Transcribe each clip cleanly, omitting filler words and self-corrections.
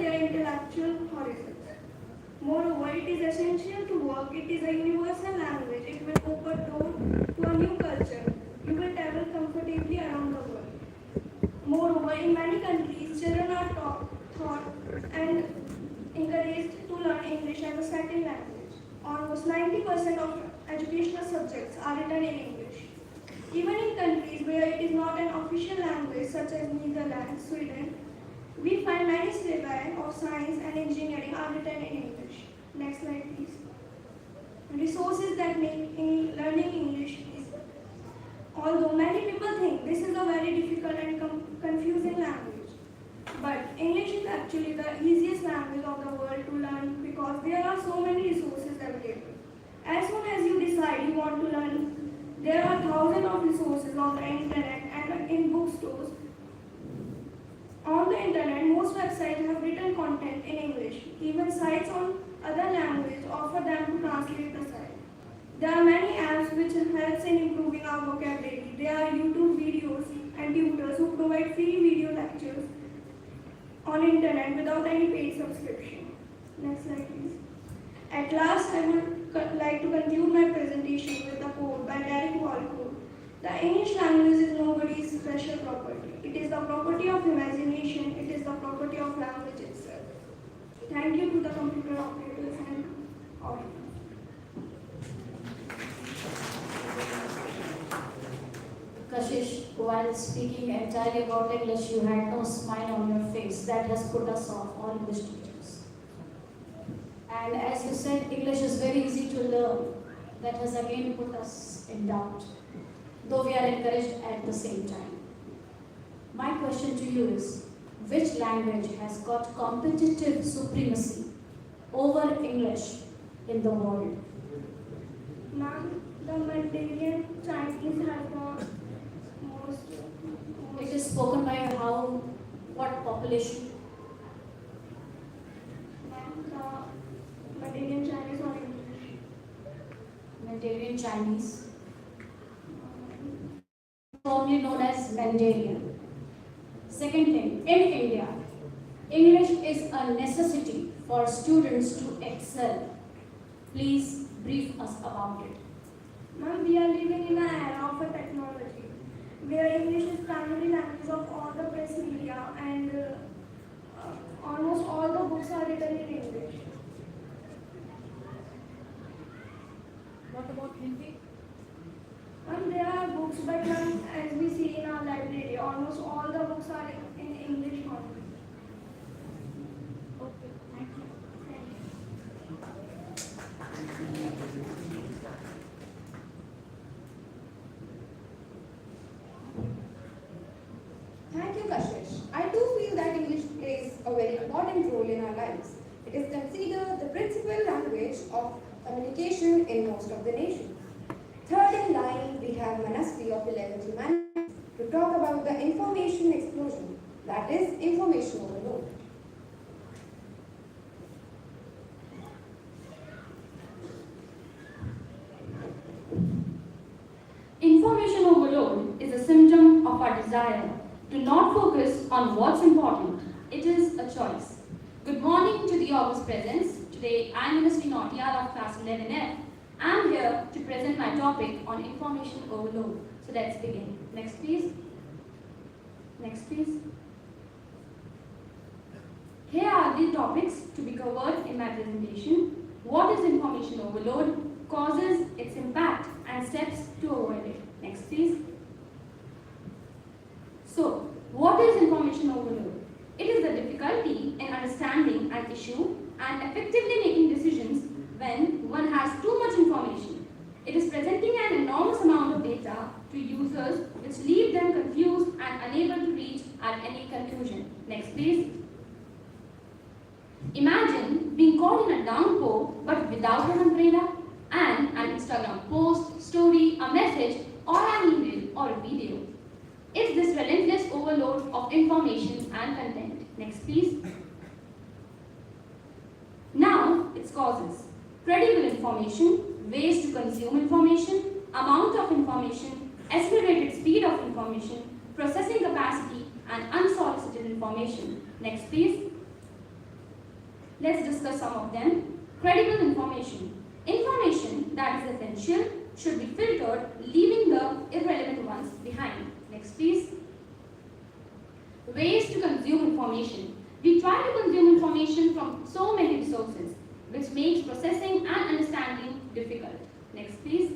their intellectual horizons. Moreover, it is essential to work. It is a universal language. It will open doors to a new culture. You will travel comfortably around the world. Moreover, in many countries, children are taught and encouraged to learn English as a second language. Almost 90% of educational subjects are written in English. Even in countries where it is not an official language, such as Netherlands, Sweden, we find many syllabi of science and engineering are written in English. Next slide, please. Resources that make learning English easy. Although many people think this is a very difficult and confusing language, but English is actually the easiest language of the world to learn because there are so many resources available. As soon as you decide you want to learn, there are thousands of resources on the internet and in bookstores. On the internet, most websites have written content in English. Even sites on other languages offer them to translate the site. There are many apps which helps in improving our vocabulary. There are YouTube videos and tutors who provide free video lectures on internet without any paid subscription. Next slide, please. At last, I would like to conclude my presentation with a quote by Derek Walcott. The English language is nobody's special property. It is the property of imagination. It is the property of language itself. Thank you to the computer operators and audience. Kashish, while speaking entirely about English, you had no smile on your face. That has put us off, all English teachers. And as you said, English is very easy to learn. That has again put us in doubt, though we are encouraged at the same time. My question to you is, which language has got competitive supremacy over English in the world? Ma'am, the Mandarin Chinese has the most. It is spoken by what population? Ma'am, the Mandarin Chinese or English? Mandarin Chinese, formerly known as Mandarin. Second thing, in India, English is a necessity for students to excel. Please brief us about it. Ma'am, we are living in an era of a technology where English is primary language of all the press media and almost all the books are written in English. What about Hindi? And there are books, but ma'am, as we see in our library, almost all the books are in English only. Okay, thank you. Thank you, Kashish. I do feel that English plays a very important role in our lives. It is considered the principal language of communication in most of the nation. Third in line, we have Manasvi of 11th Humanities to talk about the information explosion, that is, information overload. Information overload is a symptom of our desire to not focus on what's important. It is a choice. Good morning to the august presence. Today I am Ms. Nautiyal of class 11F. I am here to present my topic on information overload. So let's begin. Next please. Next please. Here are the topics to be covered in my presentation. What is information overload? Causes, its impact, and steps to avoid it. Next please. So, what is information overload? It is the difficulty in understanding an issue and effectively making decisions when one has too much information. It is presenting an enormous amount of data to users which leave them confused and unable to reach at any conclusion. Next please. Imagine being caught in a downpour but without an umbrella and an Instagram post, story, a message or an email or a video. It's this relentless overload of information and content. Next please. Now, its causes. Credible information, ways to consume information, amount of information, accelerated speed of information, processing capacity, and unsolicited information. Next please. Let's discuss some of them. Credible information. Information that is essential should be filtered, leaving the irrelevant ones behind. Next, please. Ways to consume information. We try to consume information from so many resources, which makes processing and understanding difficult. Next, please.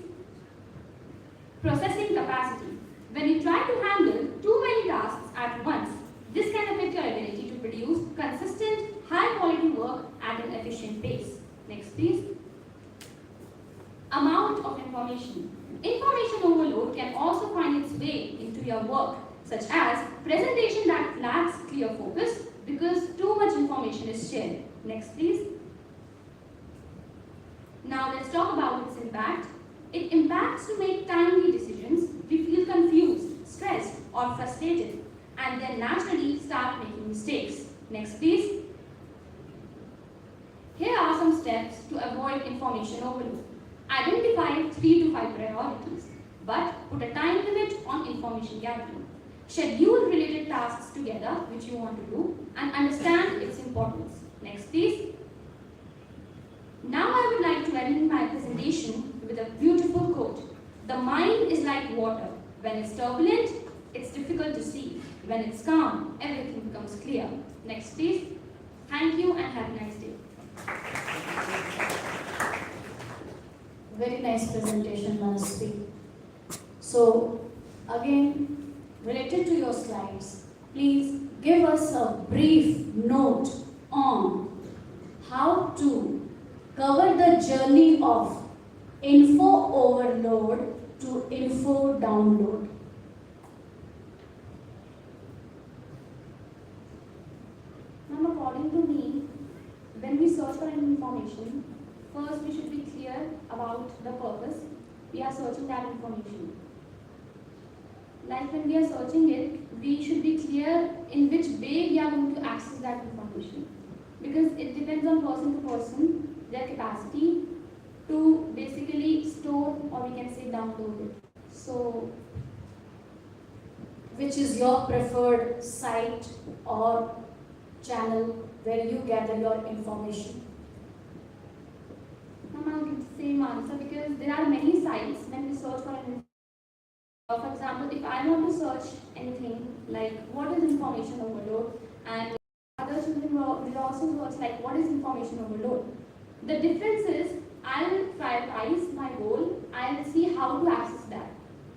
Processing capacity. When you try to handle too many tasks at once, this can affect your ability to produce consistent, high-quality work at an efficient pace. Next, please. Amount of information. Information overload can also find its way into your work, such as presentation that lacks clear focus because too much information is shared. Next, please. Now let's talk about its impact. It impacts to make timely decisions. We feel confused, stressed, or frustrated, and then naturally start making mistakes. Next, please. Here are some steps to avoid information overload. Identify 3 to 5 priorities, but put a time limit on information gathering. Schedule related tasks together which you want to do and understand its importance. Next, please. Now I would like to end my presentation with a beautiful quote. The mind is like water. When it's turbulent, it's difficult to see. When it's calm, everything becomes clear. Next, please. Thank you and have a nice day. Very nice presentation, Manasvi. So, again, related to your slides, please give us a brief note on how to cover the journey of info overload to info download. Ma'am, according to me, when we search for an information, first we should be clear about the purpose we are searching that information. Like when we are searching it, we should be clear in which way we are going to access that information. Because it depends on person to person, their capacity to basically store or we can say download it. So, Which is your preferred site or channel where you gather your information? I'll give the same answer because there are many sites when we search for an for example, if I want to search anything like what is information overload and other children will also search like what is information overload. The difference is I'll prioritize my goal, I'll see how to access that,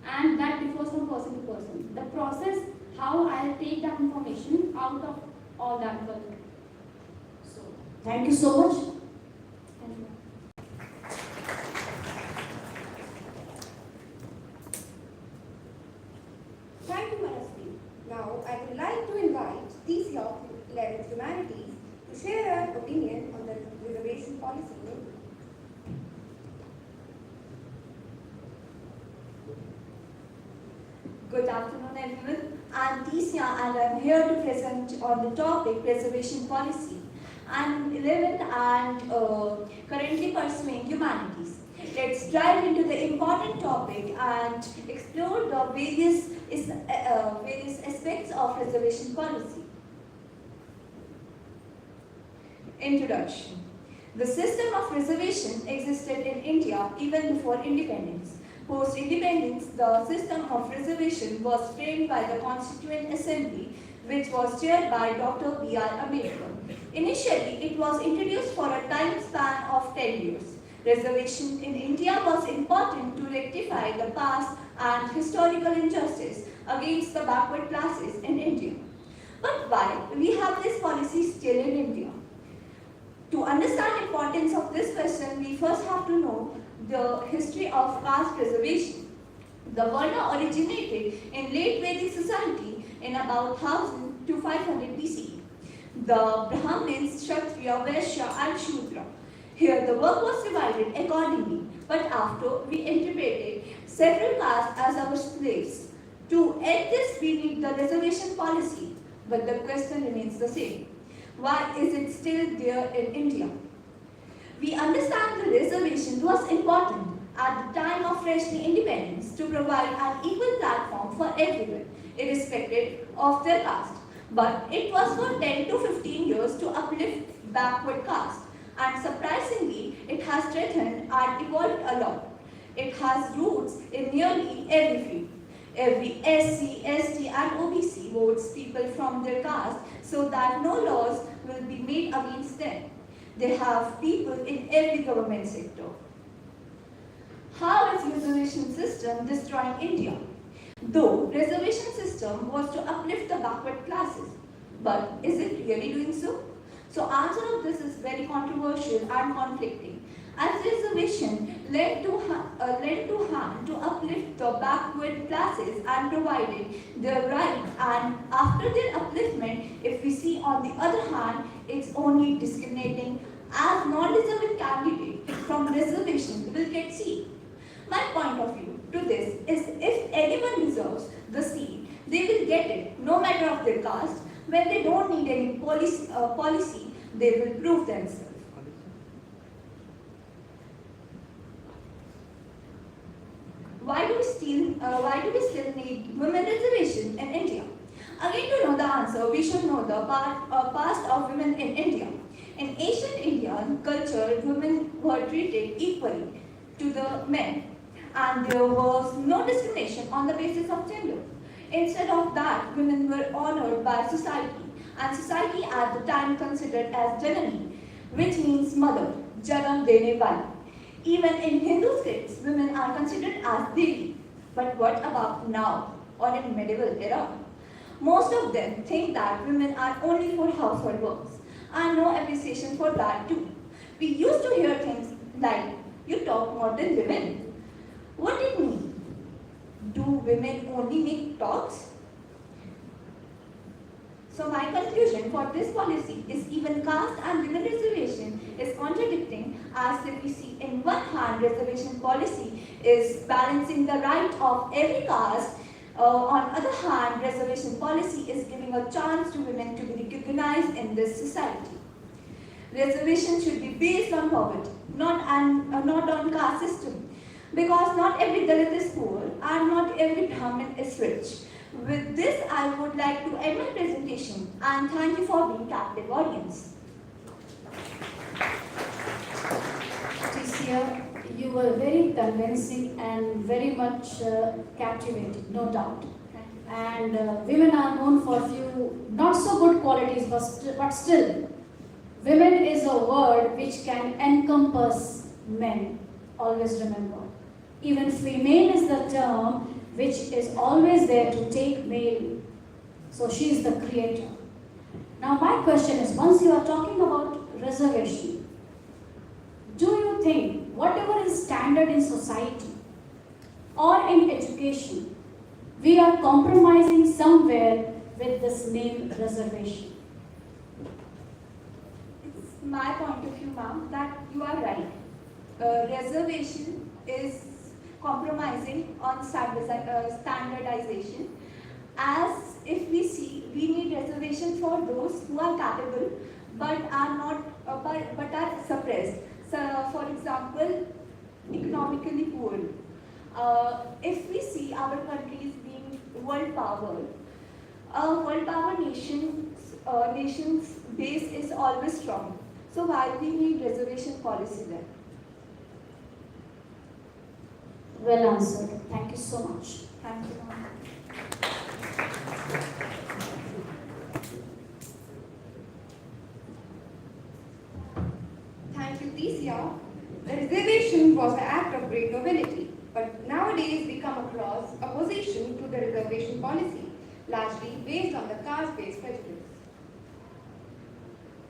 and that differs from person to person. The process, how I'll take that information out of all that work. So, thank you so much. Thank you. Thank you, Manasvi. Now, I would like to invite TC of 11th Humanities to share her opinion on the reservation policy. Good afternoon, everyone. I'm Tisha and I'm here to present on the topic reservation policy. I'm 11 and currently pursuing humanities. Let's dive into the important topic and explore the various aspects of reservation policy. Introduction. The system of reservation existed in India even before independence. Post-independence, the system of reservation was framed by the Constituent Assembly, which was chaired by Dr. B.R. Ambedkar. Initially, it was introduced for a time span of 10 years. Reservation in India was important to rectify the past and historical injustice against the backward classes in India. But why we have this policy still in India? To understand the importance of this question, we first have to know the history of caste reservation. The Varna originated in late Vedic society in about 1000 to 500 BCE. The Brahmins, Kshatriya, Vaishya and Shudra. Here the work was divided accordingly, but after we interpreted several castes as our slaves. To end this, we need the reservation policy, but the question remains the same. Why is it still there in India? We understand the reservation was important at the time of freshly independence to provide an equal platform for everyone, irrespective of their caste. But it was for 10 to 15 years to uplift backward caste. And surprisingly, it has strengthened and evolved a lot. It has roots in nearly every field. Every SC, ST and OBC votes people from their caste so that no laws will be made against them. They have people in every government sector. How is reservation system destroying India? Though reservation system was to uplift the backward classes, but is it really doing so? So answer of this is very controversial and conflicting. As reservation led to hand to uplift the backward classes and provided their right, and after their upliftment, if we see on the other hand, it's only discriminating as non-deserving candidate from reservation will get seat. My point of view to this is if anyone deserves the seat, they will get it, no matter of their caste. When they don't need any policy, they will prove themselves. Why do we still need women reservation in India? Again, to know the answer, we should know the past of women in India. In ancient Indian culture, women were treated equally to the men, and there was no discrimination on the basis of gender. Instead of that, women were honored by society, and society at the time considered as Janani, which means mother, Janam Dene Wali. Even in Hindu scripts, women are considered as Devi. But what about now, or in medieval era? Most of them think that women are only for household works, and no appreciation for that too. We used to hear things like, you talk more than women. What did it mean? Do women only make talks? So my conclusion for this policy is even caste and women reservation is contradicting, as if we see in one hand reservation policy is balancing the right of every caste, on other hand reservation policy is giving a chance to women to be recognized in this society. Reservation should be based on poverty, not on caste system, because not every Dalit is poor and not every Brahmin is rich. With this, I would like to end my presentation and thank you for being captive audience. Tisia, you were very convincing and very much captivating, no doubt. And women are known for a few not so good qualities, but still, women is a word which can encompass men. Always remember. Even female is the term which is always there to take male. So she is the creator. Now my question is, once you are talking about reservation, do you think whatever is standard in society or in education, we are compromising somewhere with this name reservation? It's my point of view, ma'am, that you are right. Reservation is compromising on standardization, as if we see we need reservation for those who are capable but are not but are suppressed. So, for example, economically poor. If we see our countries being world power nation's base is always strong. So why we need reservation policy then? Well answered. Thank you so much. Thank you, ma'am. Thank you, Tisia. The reservation was an act of great nobility, but nowadays we come across opposition to the reservation policy, largely based on the caste-based prejudice.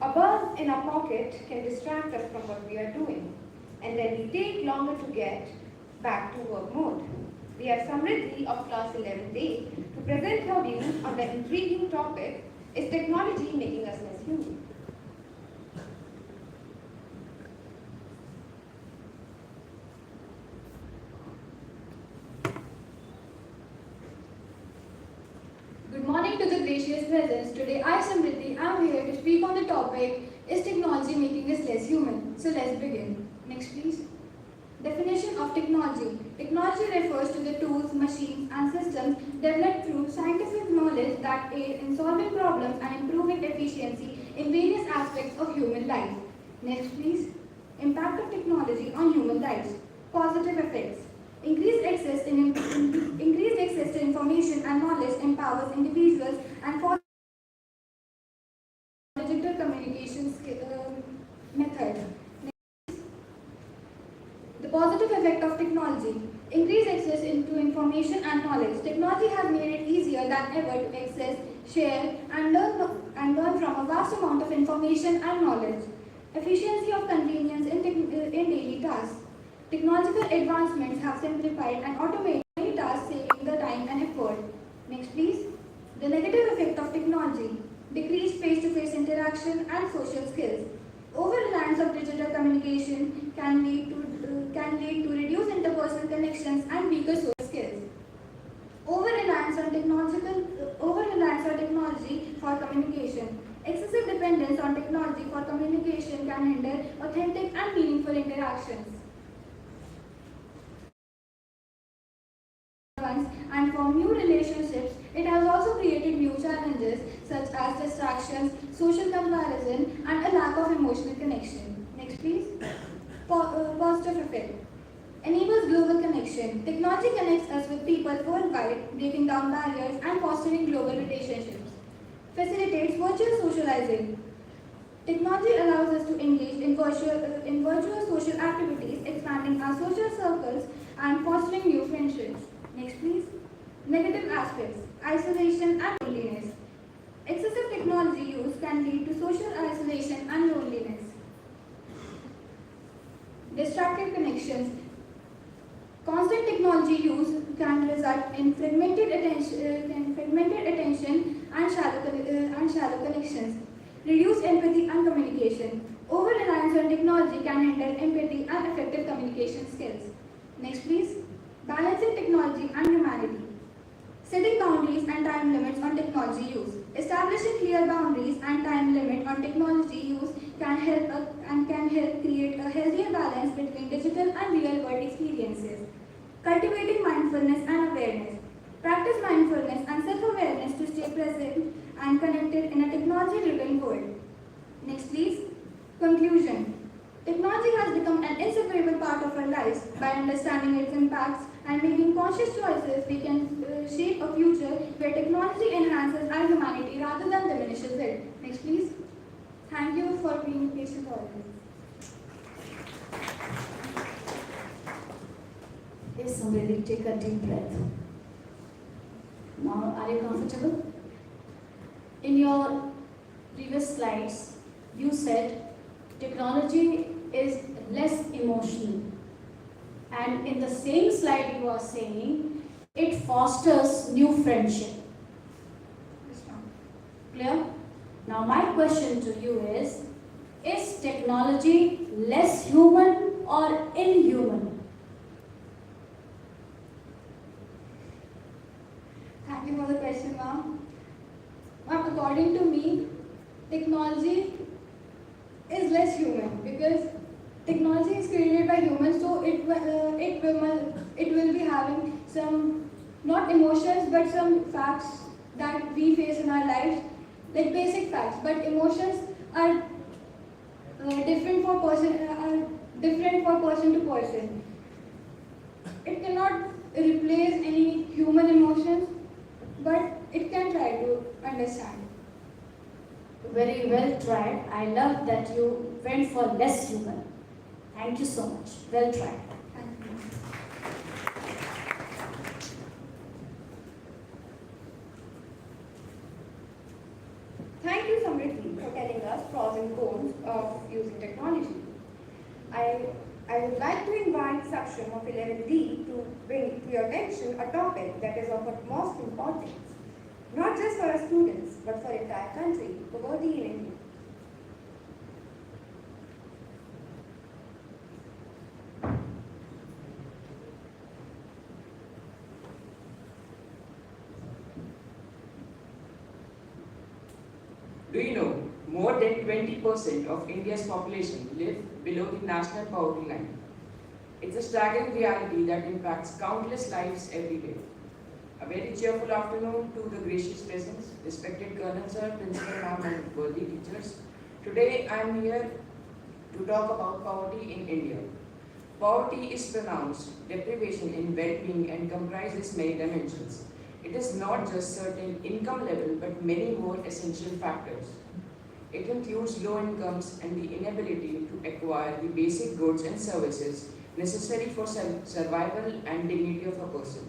A buzz in our pocket can distract us from what we are doing, and then we take longer to get back to work mode. We have Samriddhi of class 11A to present her views on the intriguing topic, is technology making us less human? Good morning to the gracious presence. Today I, Samriddhi, am here to speak on the topic, is technology making us less human? So let's begin. Next please. Definition of technology. Technology refers to the tools, machines and systems developed through scientific knowledge that aid in solving problems and improving efficiency in various aspects of human life. Next, please. Impact of technology on human lives. Positive effects. Increased access to information and knowledge empowers individuals and fosters digital communication method. The positive effect of technology. Increased access into information and knowledge. Technology has made it easier than ever to access, share, and learn from a vast amount of information and knowledge. Efficiency of convenience in daily tasks. Technological advancements have simplified and automated many tasks, saving the time and effort. Next, please. The negative effect of technology. Decreased face-to-face interaction and social skills. Over-reliance of digital communication can lead to reduced interpersonal connections and weaker social skills. Over-reliance on technology for communication. Excessive dependence on technology for communication can hinder authentic and meaningful interactions. And for new relationships, it has also created new challenges such as distractions, social comparison, and a lack of emotional connection. Next, please. Positive effect. Enables global connection. Technology connects us with people worldwide, breaking down barriers and fostering global relationships. Facilitates virtual socializing. Technology allows us to engage in virtual social activities, expanding our social circles and fostering new friendships. Next, please. Negative aspects. Isolation and loneliness. Excessive technology use can lead to social isolation and loneliness. Distracted connections. Constant technology use can result in fragmented attention and shallow connections. Reduce empathy and communication. Over-reliance on technology can hinder empathy and effective communication skills. Next, please. Balancing technology and humanity. Setting boundaries and time limits on technology use. Establishing clear boundaries and time limit on technology use can help create a healthier balance between digital and real-world experiences. Cultivating mindfulness and awareness. Practice mindfulness and self-awareness to stay present and connected in a technology-driven world. Next, please. Conclusion. Technology has become an inseparable part of our lives. By understanding its impacts and making conscious choices, we can shape a future where technology enhances our humanity rather than diminishes it. Next, please. Thank you for being patient audience. Yes, somebody take a deep breath. Now, are you comfortable? In your previous slides, you said technology is less emotional. And in the same slide, you are saying it fosters new friendship. Clear? Now, my question to you is technology less human or inhuman? Thank you for the question, ma'am. Ma'am, according to me, technology is less human because technology is created by humans, so it will be having some not emotions but some facts that we face in our lives, like basic facts. But emotions are different for person to person. It cannot replace any human emotions, but it can try to understand. Very well tried. I love that you went for less human. Thank you so much. Well tried. Thank you. Thank you, Samriddhi, for telling us pros and cons of using technology. I would like to invite section of 11D to bring to your attention a topic that is of utmost importance, not just for our students, but for entire country, poverty in India. Do you know more than 20% of India's population live below the national poverty line? It's a staggering reality that impacts countless lives every day. A very cheerful afternoon to the gracious presence, respected Colonel Sir, Principal Ma'am and worthy teachers, Today I am here to talk about poverty in India. Poverty is pronounced deprivation in well-being and comprises many dimensions. It is not just certain income level but many more essential factors. It includes low incomes and the inability to acquire the basic goods and services necessary for survival and dignity of a person.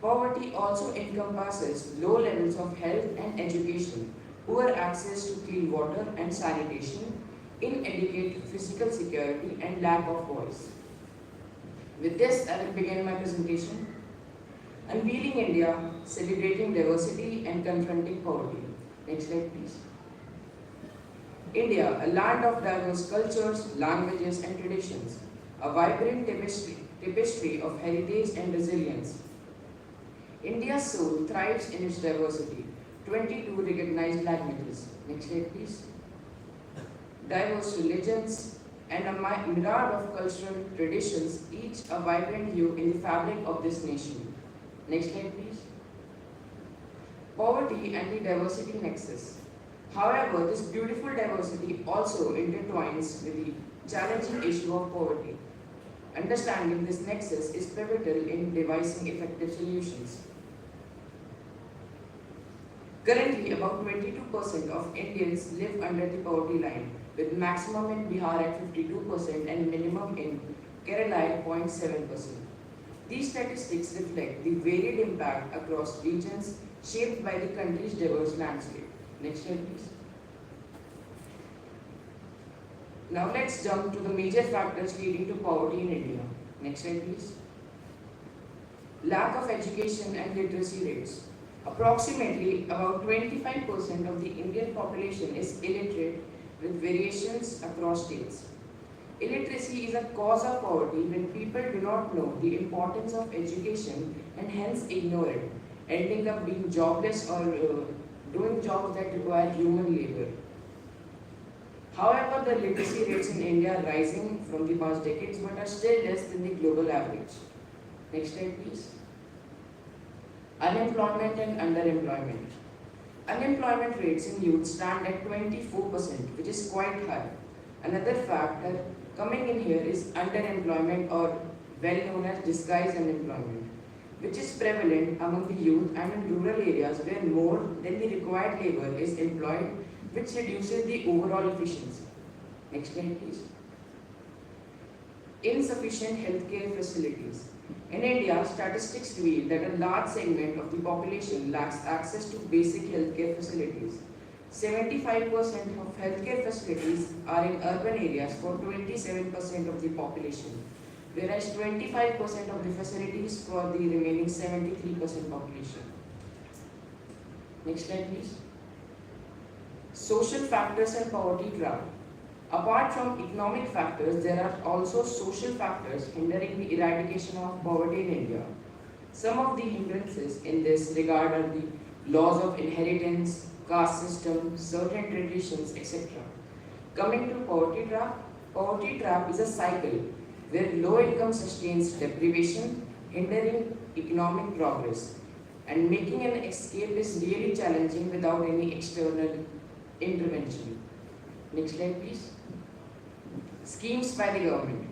Poverty also encompasses low levels of health and education, poor access to clean water and sanitation, inadequate physical security, and lack of voice. With this, I will begin my presentation. Unveiling India, celebrating diversity and confronting poverty. Next slide, please. India, a land of diverse cultures, languages, and traditions, a vibrant tapestry of heritage and resilience. India's soul thrives in its diversity. 22 recognized languages. Next slide, please. Diverse religions and a myriad of cultural traditions, each a vibrant hue in the fabric of this nation. Next slide, please. Poverty and the diversity nexus. However, this beautiful diversity also intertwines with the challenging issue of poverty. Understanding this nexus is pivotal in devising effective solutions. Currently, about 22% of Indians live under the poverty line, with maximum in Bihar at 52% and minimum in Kerala at 0.7%. These statistics reflect the varied impact across regions shaped by the country's diverse landscape. Next slide, please. Now let's jump to the major factors leading to poverty in India. Next slide, please. Lack of education and literacy rates. Approximately about 25% of the Indian population is illiterate, with variations across states. Illiteracy is a cause of poverty when people do not know the importance of education and hence ignore it, ending up being jobless or doing jobs that require human labor. However, the literacy rates in India are rising from the past decades but are still less than the global average. Next slide, please. Unemployment and underemployment. Unemployment rates in youth stand at 24%, which is quite high. Another factor coming in here is underemployment, or well known as disguised unemployment, which is prevalent among the youth and in rural areas where more than the required labor is employed, which reduces the overall efficiency. Next slide, please. Insufficient healthcare facilities. In India, statistics reveal that a large segment of the population lacks access to basic healthcare facilities. 75% of healthcare facilities are in urban areas for 27% of the population, whereas 25% of the facilities for the remaining 73% population. Next slide, please. Social factors and poverty trap. Apart from economic factors, there are also social factors hindering the eradication of poverty in India. Some of the hindrances in this regard are the laws of inheritance, caste system, certain traditions, etc. Coming to poverty trap is a cycle where low income sustains deprivation, hindering economic progress, and making an escape is really challenging without any external intervention. Next slide, please. Schemes by the government.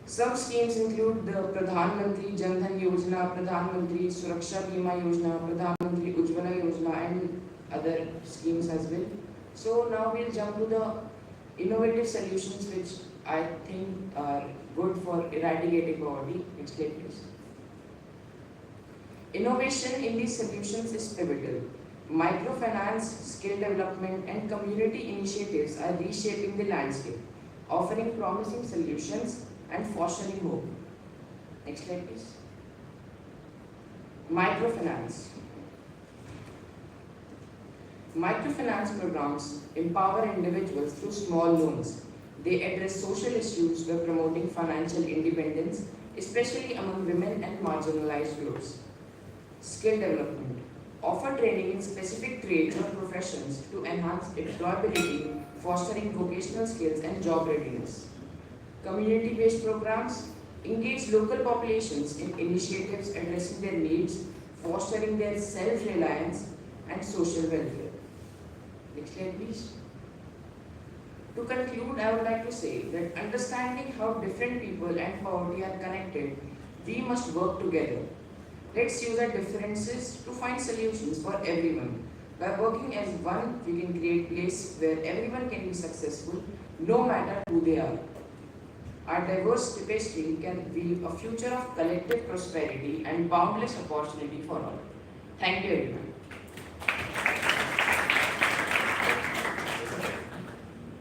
Some schemes include the Pradhan Mantri Jan Dhan Yojana, Pradhan Mantri Suraksha Bima Yojana, Pradhan Mantri Ujjwala Yojana, and other schemes as well. So now we'll jump to the innovative solutions which I think are good for eradicating poverty. Next slide, please. Innovation in these solutions is pivotal. Microfinance, skill development, and community initiatives are reshaping the landscape, offering promising solutions and fostering hope. Next slide, please. Microfinance. Microfinance programs empower individuals through small loans. They address social issues by promoting financial independence, especially among women and marginalized groups. Skill development. Offer training in specific trades or professions to enhance employability, fostering vocational skills and job readiness. Community-based programs engage local populations in initiatives addressing their needs, fostering their self-reliance and social welfare. Next slide, please. To conclude, I would like to say that understanding how different people and poverty are connected, we must work together. Let's use our differences to find solutions for everyone. By working as one, we can create a place where everyone can be successful, no matter who they are. Our diverse tapestry can weave a future of collective prosperity and boundless opportunity for all. Thank you, everyone.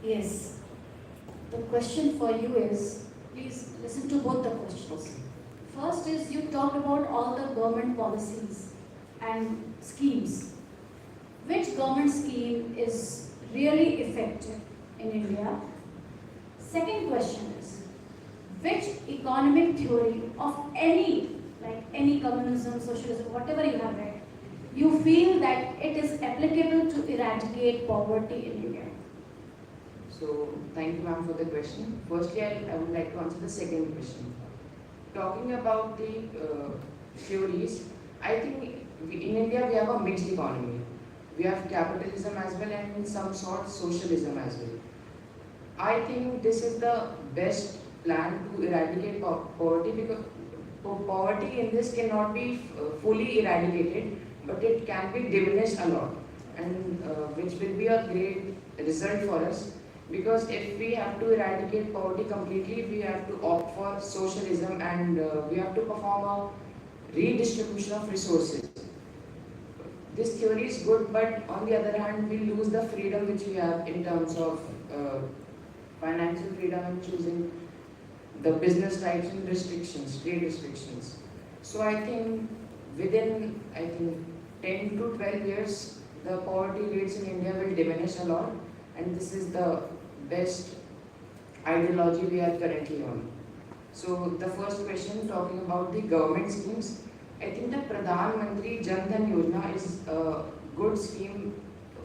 Yes. The question for you is, please listen to both the questions. First is, you talked about all the government policies and schemes. Which government scheme is really effective in India? Second question is, which economic theory of any, like any communism, socialism, whatever you have read, you feel that it is applicable to eradicate poverty in India? So, thank you, ma'am, for the question. Firstly, I would like to answer the second question. Talking about the theories, I think in India we have a mixed economy. We have capitalism as well and in some sort socialism as well. I think this is the best plan to eradicate poverty because poverty in this cannot be fully eradicated, but it can be diminished a lot, and which will be a great result for us. Because if we have to eradicate poverty completely, we have to opt for socialism and we have to perform a redistribution of resources. This theory is good, but on the other hand, we lose the freedom which we have in terms of financial freedom and choosing the business rights and restrictions, trade restrictions. So I think within 10 to 12 years, the poverty rates in India will diminish a lot, and this is the best ideology we are currently on. So the first question, talking about the government schemes, I think the Pradhan Mantri Jan Dhan Yojana is a good scheme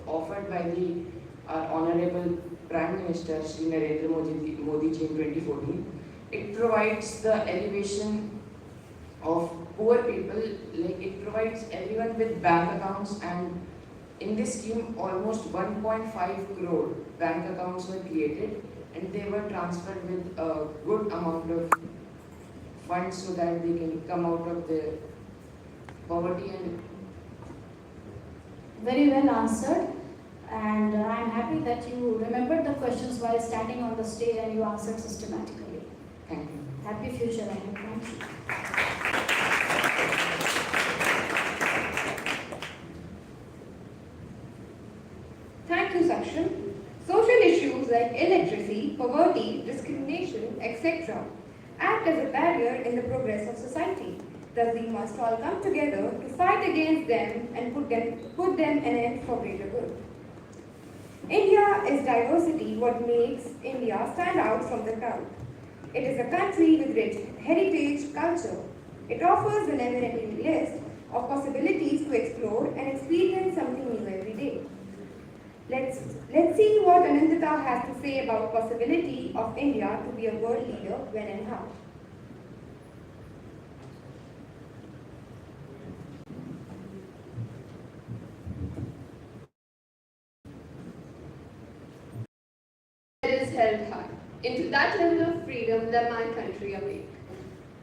offered by the Honorable Prime Minister Shri Narendra Modi ji in 2014. It provides the elevation of poor people, like it provides everyone with bank accounts, and in this scheme almost 1.5 crore bank accounts were created and they were transferred with a good amount of funds so that they can come out of their poverty. And very well answered, and I am happy that you remembered the questions while standing on the stage and you answered systematically. thank you. Happy future ahead. Thank you. Thank you, Sakshi. Social issues like electricity, poverty, discrimination, etc. act as a barrier in the progress of society. Thus, we must all come together to fight against them and put them an end for greater good. India is diversity what makes India stand out from the crowd. It is a country with rich heritage, culture. It offers a never-ending list of possibilities to explore and experience something new every day. Let's see what Anindita has to say about possibility of India to be a world leader when and how. Is held high, into that level of freedom that my country awake.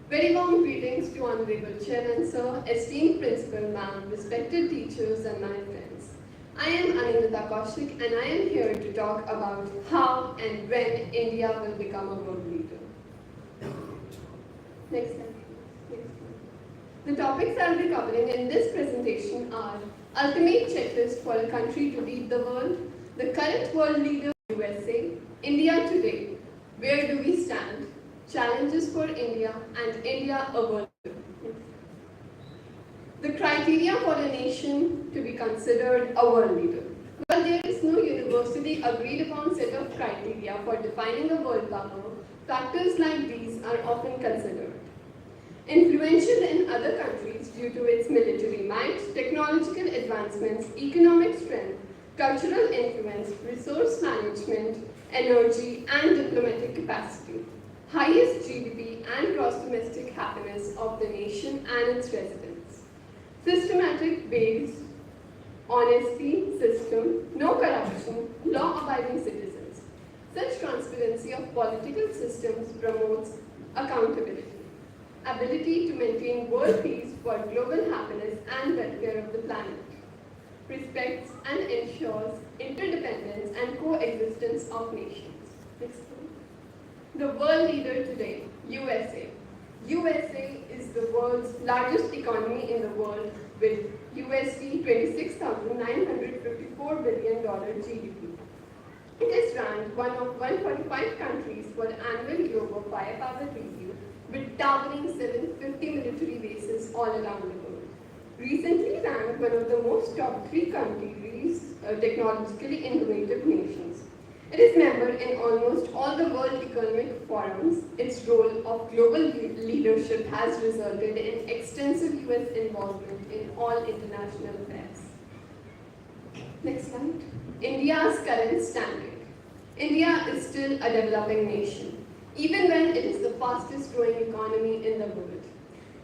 Very warm greetings to Honorable Chairman Sir, esteemed Principal Ma'am, respected teachers and my friends. I am Anindita Kaushik and I am here to talk about how and when India will become a world leader. Next slide. The topics I will be covering in this presentation are ultimate checklist for a country to lead the world, the current world leader USA, India today, where do we stand, challenges for India, and India a world leader. The criteria for a nation to be considered a world leader. While there is no universally agreed upon set of criteria for defining a world power, factors like these are often considered. Influential in other countries due to its military might, technological advancements, economic strength, cultural influence, resource management, energy and diplomatic capacity, highest GDP and gross domestic happiness of the nation and its residents, systematic base, honesty system, no corruption, law-abiding citizens, Such transparency of political systems promotes accountability, ability to maintain world peace for global happiness and welfare of the planet, respects and ensures interdependence and coexistence of nations. Next one. The world leader today, USA. USA is the world's largest economy in the world with USD $26,954 billion GDP. It is ranked one of 145 countries for annual global firepower review with towering 750 military bases all around the world. Recently ranked one of the most top 3 countries technologically innovative nations. It is member in almost all the World Economic Forums. Its role of global leadership has resulted in extensive US involvement in all international affairs. Next slide. India's current standing. India is still a developing nation, even when it is the fastest growing economy in the world.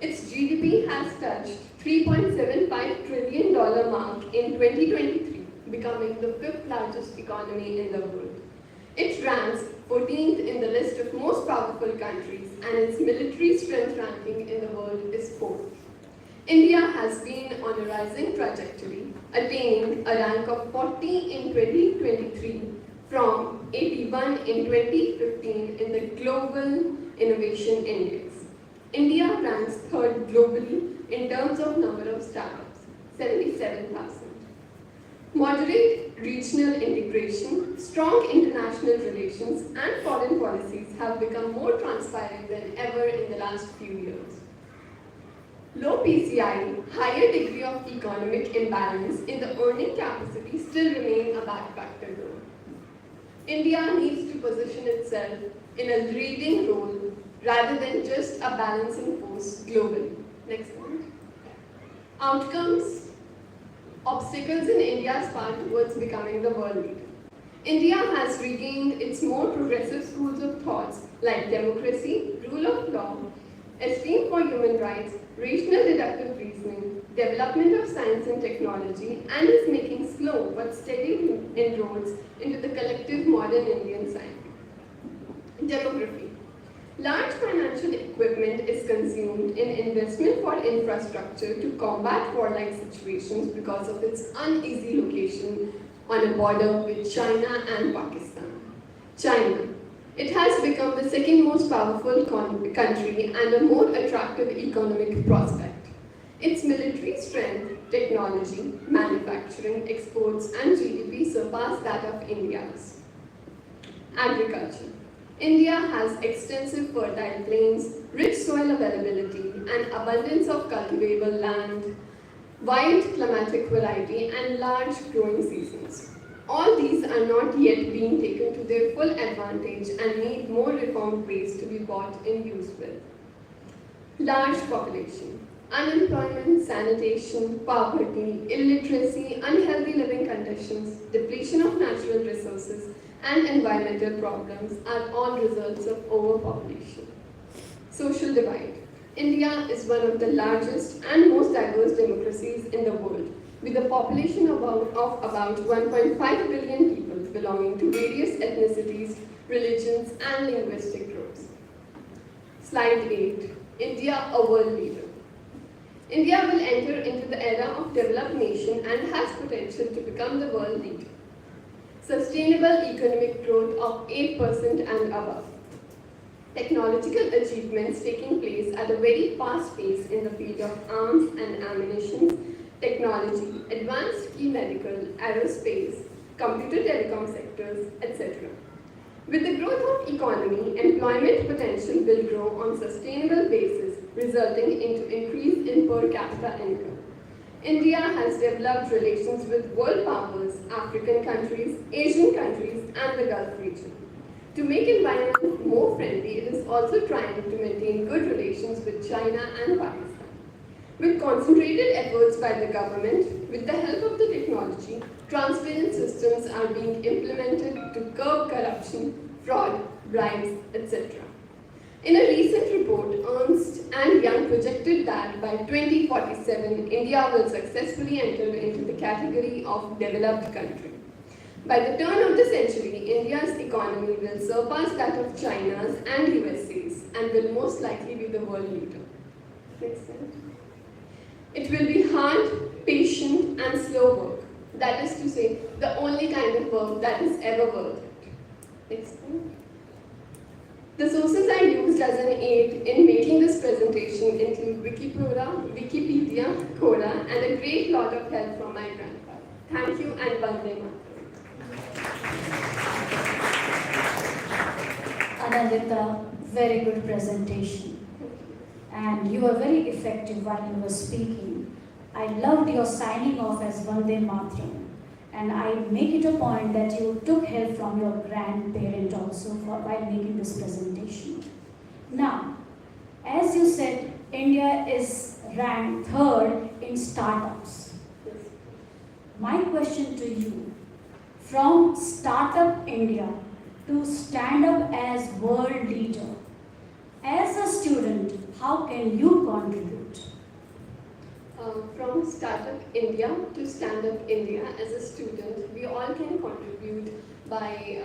Its GDP has touched $3.75 trillion mark in 2023, becoming the 5th largest economy in the world. It ranks 14th in the list of most powerful countries, and its military strength ranking in the world is 4th. India has been on a rising trajectory, attaining a rank of 40 in 2023 from 81 in 2015 in the Global Innovation Index. India ranks 3rd globally in terms of number of startups, 77,000. Moderate regional integration, strong international relations, and foreign policies have become more transparent than ever in the last few years. Low PCI, higher degree of economic imbalance in the earning capacity still remain a bad factor though. India needs to position itself in a leading role rather than just a balancing force globally. Next one. Outcomes. Obstacles in India's path towards becoming the world leader. India has regained its more progressive schools of thoughts like democracy, rule of law, esteem for human rights, rational deductive reasoning, development of science and technology, and is making slow but steady inroads into the collective modern Indian psyche. Demography. Large financial equipment is consumed in investment for infrastructure to combat warlike situations because of its uneasy location on a border with China and Pakistan. China. It has become the second most powerful country and a more attractive economic prospect. Its military strength, technology, manufacturing, exports, and GDP surpass that of India's. Agriculture. India has extensive fertile plains, rich soil availability, and abundance of cultivable land, wide climatic variety, and large growing seasons. All these are not yet being taken to their full advantage and need more reformed ways to be brought in use with. Large population. Unemployment, sanitation, poverty, illiteracy, unhealthy living conditions, depletion of natural resources, and environmental problems are all results of overpopulation. Social divide. India is one of the largest and most diverse democracies in the world, with a population of about 1.5 billion people belonging to various ethnicities, religions, and linguistic groups. Slide 8. India, a world leader. India will enter into the era of developed nation and has potential to become the world leader. Sustainable economic growth of 8% and above. Technological achievements taking place at a very fast pace in the field of arms and ammunition, technology, advanced key medical, aerospace, computer telecom sectors, etc. With the growth of economy, employment potential will grow on sustainable basis, resulting into increase in per capita income. India has developed relations with world powers, African countries, Asian countries, and the Gulf region. To make environment more friendly, it is also trying to maintain good relations with China and Pakistan. With concentrated efforts by the government, with the help of the technology, transparent systems are being implemented to curb corruption, fraud, bribes, etc. In a recent report, Ernst and Young projected that by 2047, India will successfully enter into the category of developed country. By the turn of the century, India's economy will surpass that of China's and USA's and will most likely be the world leader. Next slide. It will be hard, patient, and slow work. That is to say, the only kind of work that is ever worth it. Next slide. The sources I used as an aid in making this presentation include Wikipedia, Quora, and a great lot of help from my grandfather. Thank you and Vande Mataram. Anandita, very good presentation. And you were very effective while you were speaking. I loved your signing off as Vande Mataram. And I make it a point that you took help from your grandparent also while making this presentation. Now, as you said, India is ranked third in startups. My question to you, from Startup India to stand up as world leader, as a student, how can you contribute? From Startup India to Stand Up India, as a student, we all can contribute by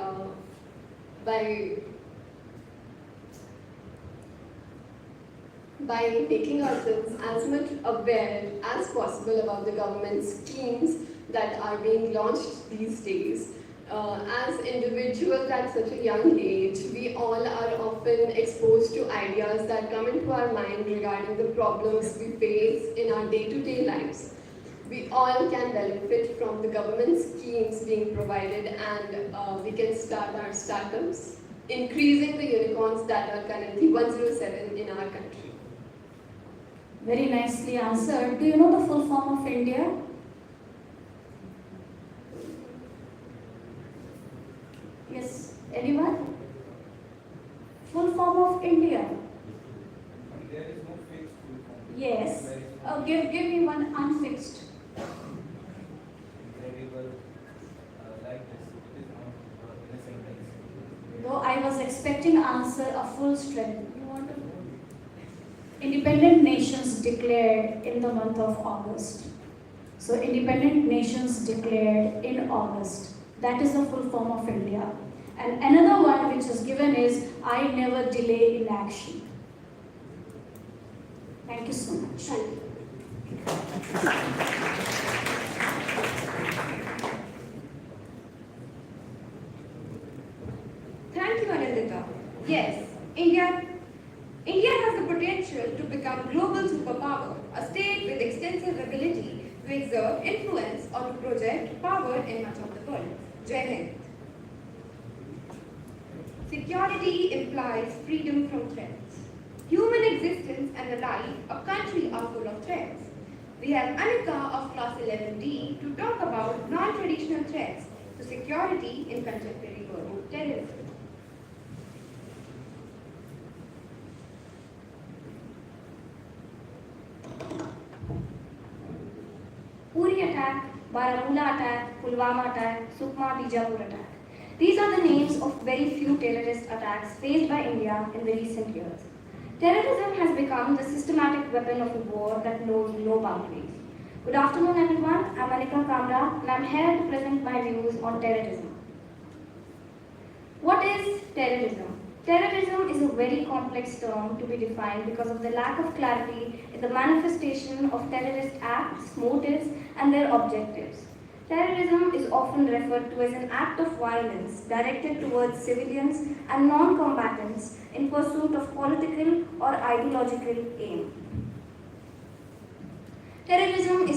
making ourselves as much aware as possible about the government schemes that are being launched these days. As individuals at such a young age, we all are often exposed to ideas that come into our mind regarding the problems we face in our day-to-day lives. We all can benefit from the government schemes being provided, and we can start our startups, increasing the unicorns that are currently 107 in our country. Very nicely answered. Do you know the full form of India? Yes, anyone? Full form of India? There is no fixed full form. Yes. Give me one unfixed. Incredible, like this. It is not in a sentence. Though I was expecting answer a full strength. You want to? Independent nations declared in the month of August. So independent nations declared in August. That is the full form of India. And another one which is given is, I never delay in action. Thank you so much. Thank you. Thank you, Anandita. Yes, India has the potential to become global superpower, a state with extensive ability to exert influence or to project power in much of the world. Jai Hind. Security implies freedom from threats. Human existence and the life of country are full of threats. We have Anika of class 11D to talk about non-traditional threats to security in contemporary world: terrorism. Uri attack, Baramulla attack, Pulwama attack, Sukma Bijapur attack. These are the names of very few terrorist attacks faced by India in the recent years. Terrorism has become the systematic weapon of a war that knows no boundaries. Good afternoon, everyone. I'm Anika Kamra, and I'm here to present my views on terrorism. What is terrorism? Terrorism is a very complex term to be defined because of the lack of clarity in the manifestation of terrorist acts, motives, and their objectives. Terrorism is often referred to as an act of violence directed towards civilians and non-combatants in pursuit of political or ideological aim. Terrorism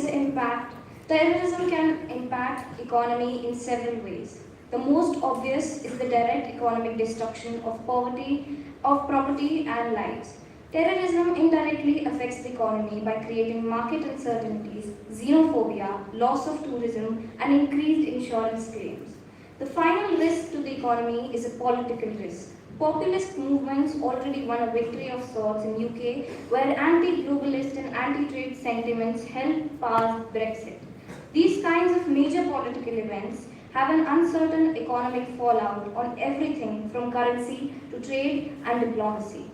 can impact economy in several ways. The most obvious is the direct economic destruction of property and lives. Terrorism indirectly affects the economy by creating market uncertainties, xenophobia, loss of tourism, and increased insurance claims. The final risk to the economy is a political risk. Populist movements already won a victory of sorts in UK, where anti-globalist and anti-trade sentiments helped pass Brexit. These kinds of major political events have an uncertain economic fallout on everything from currency to trade and diplomacy.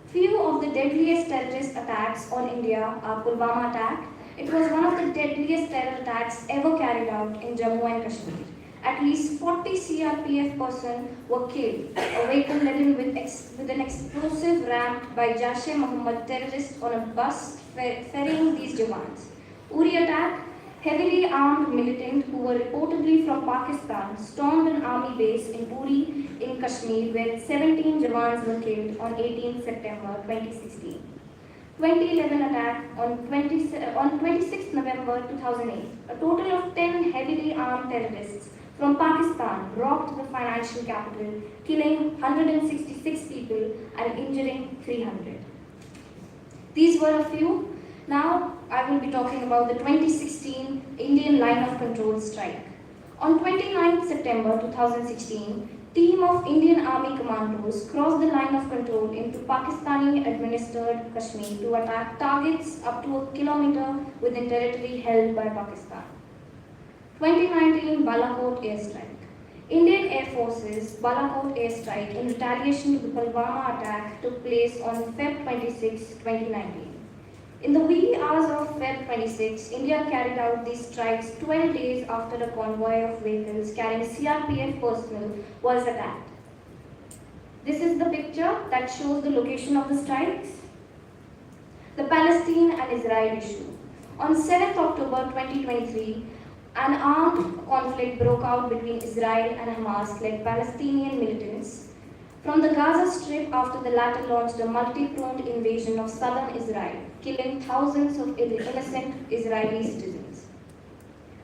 Few of the deadliest terrorist attacks on India are Pulwama attack. It was one of the deadliest terror attacks ever carried out in Jammu and Kashmir. At least 40 CRPF personnel were killed. A vehicle laden with an explosive rammed by Jaish-e-Mohammed terrorists on a bus ferrying these Jawans. Uri attack. Heavily armed militants who were reportedly from Pakistan stormed an army base in Uri in Kashmir where 17 Jawans were killed on 18 September 2016. 2011 attack on 26 November 2008. A total of 10 heavily armed terrorists from Pakistan rocked the financial capital, killing 166 people and injuring 300. These were a few. Now I will be talking about the 2016 Indian Line of Control strike. On 29 September 2016, team of Indian Army commandos crossed the line of control into Pakistani-administered Kashmir to attack targets up to a kilometer within territory held by Pakistan. 2019 Balakot airstrike. Indian Air Force's Balakot airstrike in retaliation to the Pulwama attack took place on Feb 26, 2019. In the wee hours of Feb 26, India carried out these strikes 12 days after a convoy of vehicles carrying CRPF personnel was attacked. This is the picture that shows the location of the strikes. The Palestine and Israel issue. On 7th October 2023, an armed conflict broke out between Israel and Hamas-led Palestinian militants from the Gaza Strip after the latter launched a multi-pronged invasion of southern Israel, killing thousands of innocent Israeli citizens.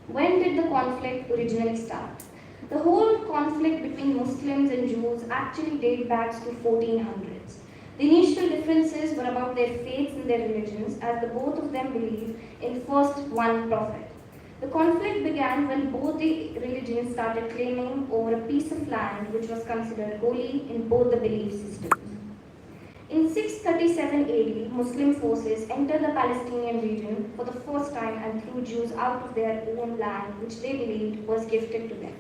When did the conflict originally start? The whole conflict between Muslims and Jews actually dates back to 1400s. The initial differences were about their faiths and their religions, as the both of them believed in first one prophet. The conflict began when both the religions started claiming over a piece of land which was considered holy in both the belief systems. In 637 AD, Muslim forces entered the Palestinian region for the first time and threw Jews out of their own land, which they believed was gifted to them.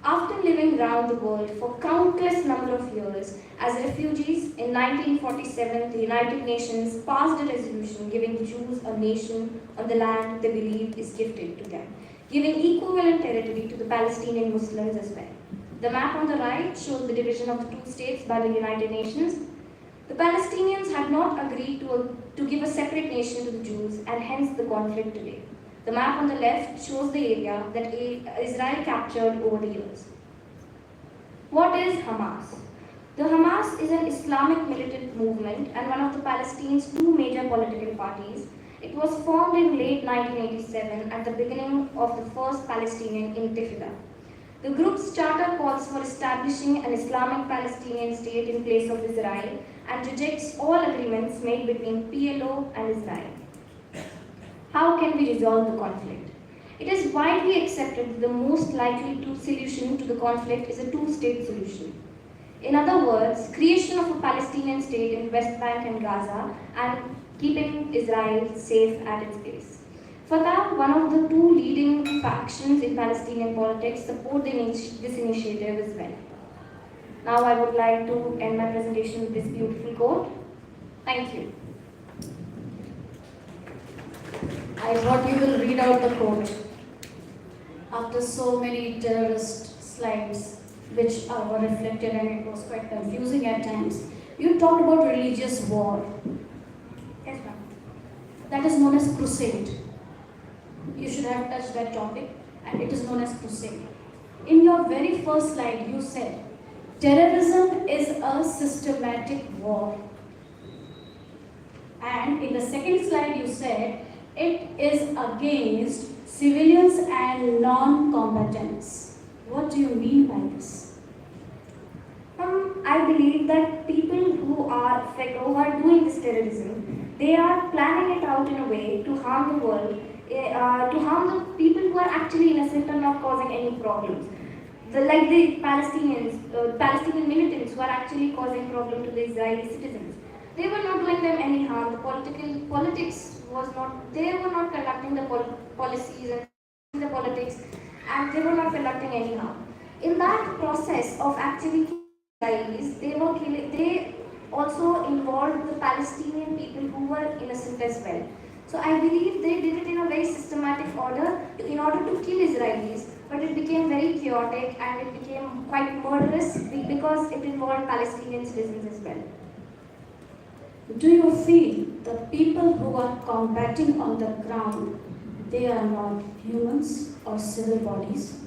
After living around the world for countless number of years as refugees, in 1947 the United Nations passed a resolution giving Jews a nation on the land they believed is gifted to them, giving equivalent territory to the Palestinian Muslims as well. The map on the right shows the division of the two states by the United Nations. The Palestinians had not agreed to give a separate nation to the Jews, and hence the conflict today. The map on the left shows the area that Israel captured over the years. What is Hamas? The Hamas is an Islamic militant movement and one of the Palestine's two major political parties. It was formed in late 1987 at the beginning of the first Palestinian Intifada. The group's charter calls for establishing an Islamic Palestinian state in place of Israel and rejects all agreements made between PLO and Israel. How can we resolve the conflict? It is widely accepted that the most likely solution to the conflict is a two-state solution. In other words, creation of a Palestinian state in West Bank and Gaza and keeping Israel safe at its base. Fatah, one of the two leading factions in Palestinian politics, support this initiative as well. Now I would like to end my presentation with this beautiful quote. Thank you. I thought you will read out the quote. After so many terrorist slides which were reflected and it was quite confusing at times, you talked about religious war. Yes, ma'am. That is known as crusade. You should have touched that topic, and it is known as crusade. In your very first slide, you said, terrorism is a systematic war. And in the second slide, you said, it is against civilians and non-combatants. What do you mean by this? I believe that people who are doing this terrorism, they are planning it out in a way to harm the world, to harm the people who are actually innocent and not causing any problems. Like the Palestinian militants who are actually causing problem to the Israeli citizens. They were not doing them any harm. The politics was not, they were not conducting the policies and the politics, and they were not conducting any harm. In that process of actually killing Israelis, they also involved the Palestinian people who were innocent as well. So I believe they did it in a very systematic order in order to kill Israelis but it became very chaotic and it became quite murderous because it involved Palestinian citizens as well. Do you feel the people who are combating on the ground, they are not humans or civil bodies?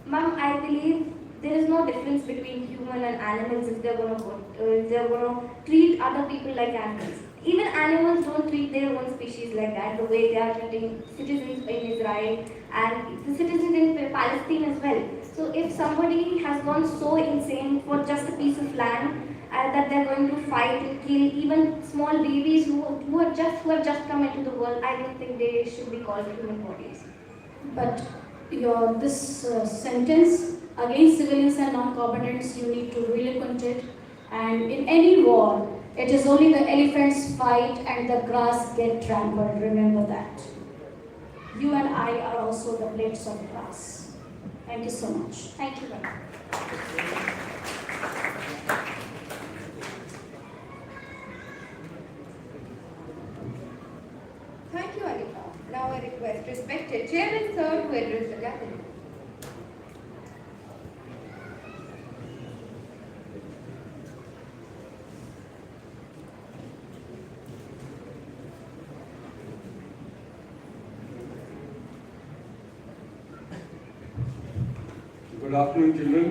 Ma'am, I believe there is no difference between human and animals if they're gonna treat other people like animals. Even animals don't treat their own species like that, the way they are treating citizens in Israel and the citizens in Palestine as well. So if somebody has gone so insane for just a piece of land that they're going to fight and kill even small babies who have just come into the world, I don't think they should be called human bodies. But this sentence against civilians and non-combatants, you need to relook it. And in any war, it is only the elephants fight and the grass get trampled. Remember that. You and I are also the blades of grass. Thank you so much. Thank you, ma'am. Thank you, Anita. Now I request respected Chairman Sir to address the gathering. Good afternoon, children.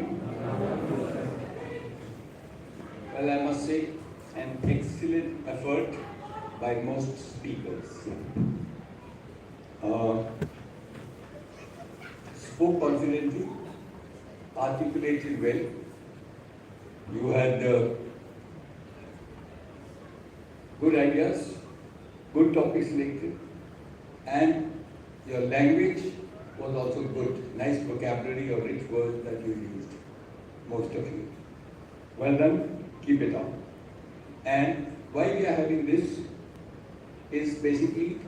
Well, I must say, an excellent effort by most speakers. Spoke confidently, articulated well. You had good ideas, good topics selected, and your language was also good. Nice vocabulary or rich words that you used, most of you. Well done, keep it up. And why we are having this is basically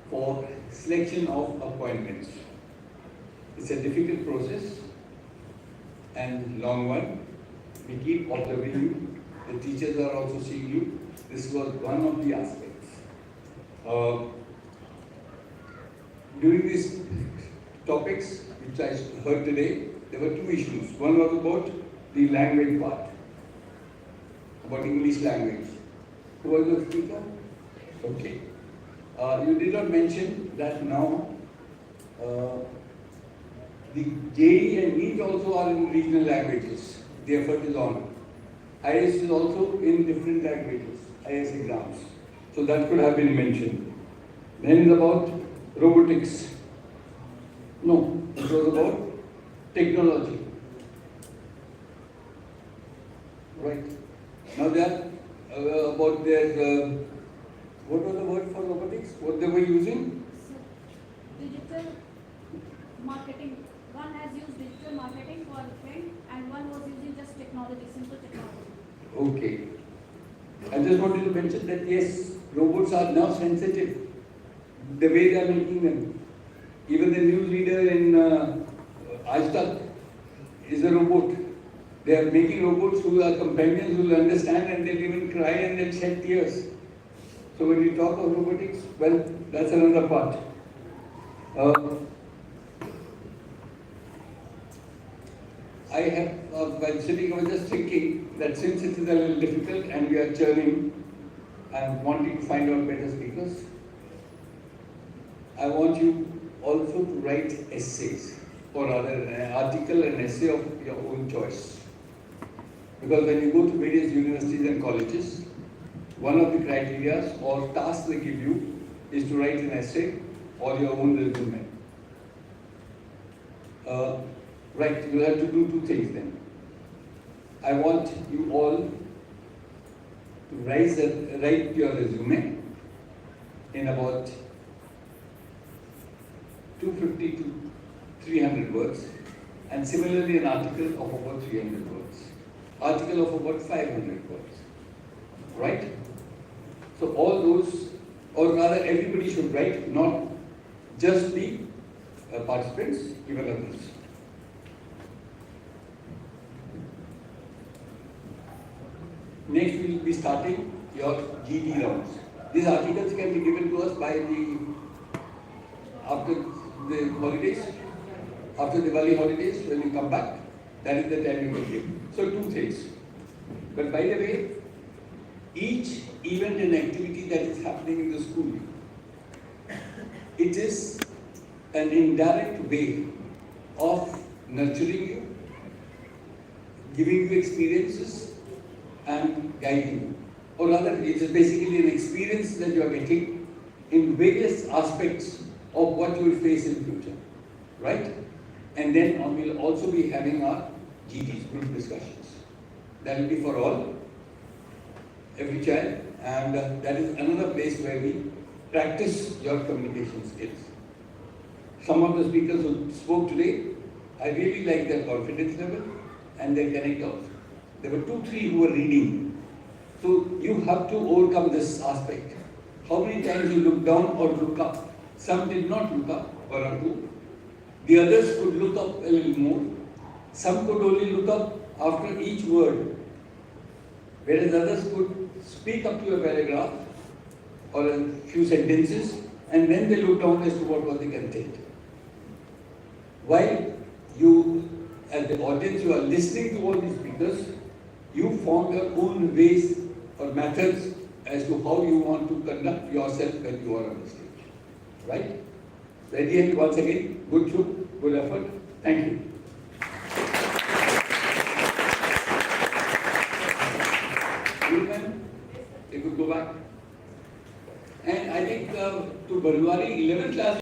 for selection of appointments. It's a difficult process and long one. We keep observing you. The teachers are also seeing you. This was one of the aspects. During these topics which I heard today, there were two issues. One was about the language part, about English language. Who was the speaker? Okay. You did not mention that now the JE and NEET also are in regional languages. The effort is on. IS is also in different languages, IS exams. So that could have been mentioned. Then it's about robotics. No, it was about technology. Right. Now that about their, what was the word for robotics? What they were using? Digital marketing. One has used digital marketing for print and one was using just technology, simple technology. Okay. I just wanted to mention that yes, robots are now sensitive. The way they are making them. Even the news reader in Aaj is a robot. They are making robots who are companions, who will understand and they'll even cry and they'll shed tears. So when you talk of robotics, well, that's another part. I have, while sitting, I was just thinking that since it is a little difficult and we are churning and wanting to find out better speakers, I want you also to write essays, or rather an article, an essay of your own choice. Because when you go to various universities and colleges, one of the criteria or tasks they give you is to write an essay or your own resume. Right, you have to do two things then. I want you all to write your resume in about 250 to 300 words, and similarly an article of about 300 words, article of about 500 words, right? So all those, or rather everybody should write, not just the participants, even others. Next we will be starting your GD rounds. These articles can be given to us by after the holidays, after Diwali holidays, when you come back, that is the time you will give. So 2 things. But by the way, each event and activity that is happening in the school, it is an indirect way of nurturing you, giving you experiences and guiding you. Or rather, it is basically an experience that you are getting in various aspects of what you will face in future, right? And then we will also be having our GDs, group discussions. That will be for all, every child, and that is another place where we practice your communication skills. Some of the speakers who spoke today, I really like their confidence level and their connect also. There were 2, 3 who were reading. So you have to overcome this aspect. How many times you look down or look up? Some did not look up, 1 or 2. The others could look up a little more. Some could only look up after each word, whereas others could speak up to a paragraph or a few sentences, and then they look down as to what was the content. While you, as the audience, you are listening to all these speakers, you form your own ways or methods as to how you want to conduct yourself when you are on the stage. Right? So at the end, once again, good show, good effort. Thank you. You could go back. And I think to Barwari 11th class